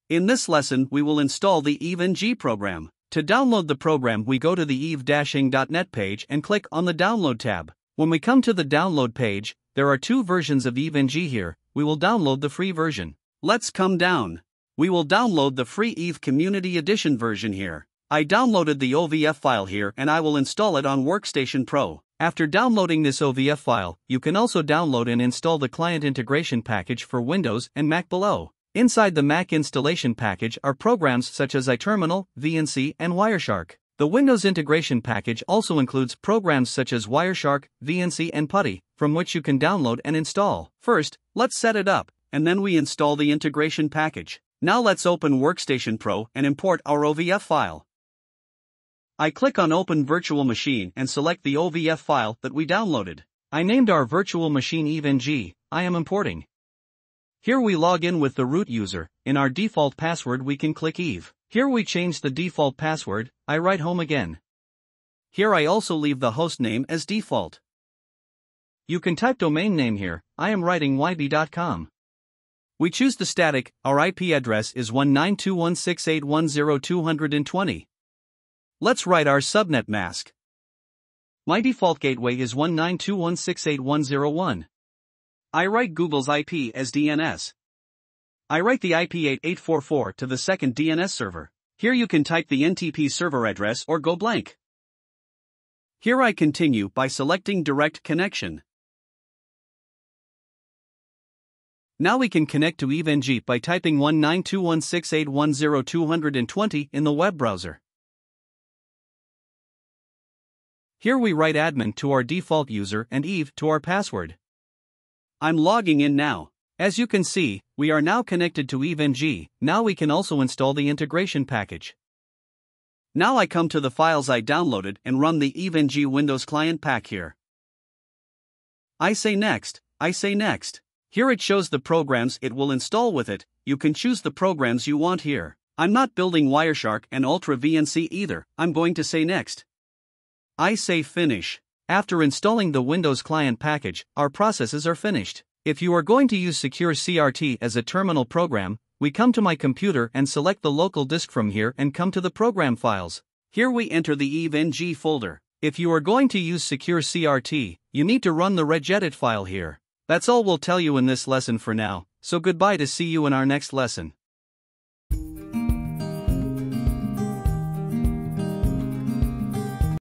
In this lesson we will install the EVE-NG program. To download the program we go to the eve-ing.net page and click on the Download tab. When we come to the download page, there are two versions of EVE-NG here. We will download the free version. Let's come down. We will download the free EVE Community Edition version here. I downloaded the OVF file here and I will install it on Workstation Pro. After downloading this OVF file, you can also download and install the client integration package for Windows and Mac below. Inside the Mac installation package are programs such as iTerminal, VNC, and Wireshark. The Windows integration package also includes programs such as Wireshark, VNC, and PuTTY, from which you can download and install. First, let's set it up, and then we install the integration package. Now let's open Workstation Pro and import our OVF file. I click on Open Virtual Machine and select the OVF file that we downloaded. I named our virtual machine EVE-NG. I am importing. Here we log in with the root user. In our default password we can click EVE. Here we change the default password. I write home again. Here I also leave the host name as default. You can type domain name here. I am writing yb.com. We choose the static. Our IP address is 192.168.1.0.220. Let's write our subnet mask. My default gateway is 192.168.1.0.1. I write Google's IP as DNS. I write the IP 8844 to the second DNS server. Here you can type the NTP server address or go blank. Here I continue by selecting Direct Connection. Now we can connect to EVE-NG by typing 192.168.1.0.220 in the web browser. Here we write admin to our default user and EVE to our password. I'm logging in now. As you can see, we are now connected to EVE-NG. Now we can also install the integration package. Now I come to the files I downloaded and run the EVE-NG Windows Client Pack here. I say next. Here it shows the programs it will install with it. You can choose the programs you want here. I'm not building Wireshark and Ultra VNC either. I'm going to say next. I say finish. After installing the Windows Client package, our processes are finished. If you are going to use Secure CRT as a terminal program, we come to my computer and select the local disk from here and come to the program files. Here we enter the EVE-NG folder. If you are going to use Secure CRT, you need to run the regedit file here. That's all we'll tell you in this lesson for now, so goodbye to see you in our next lesson.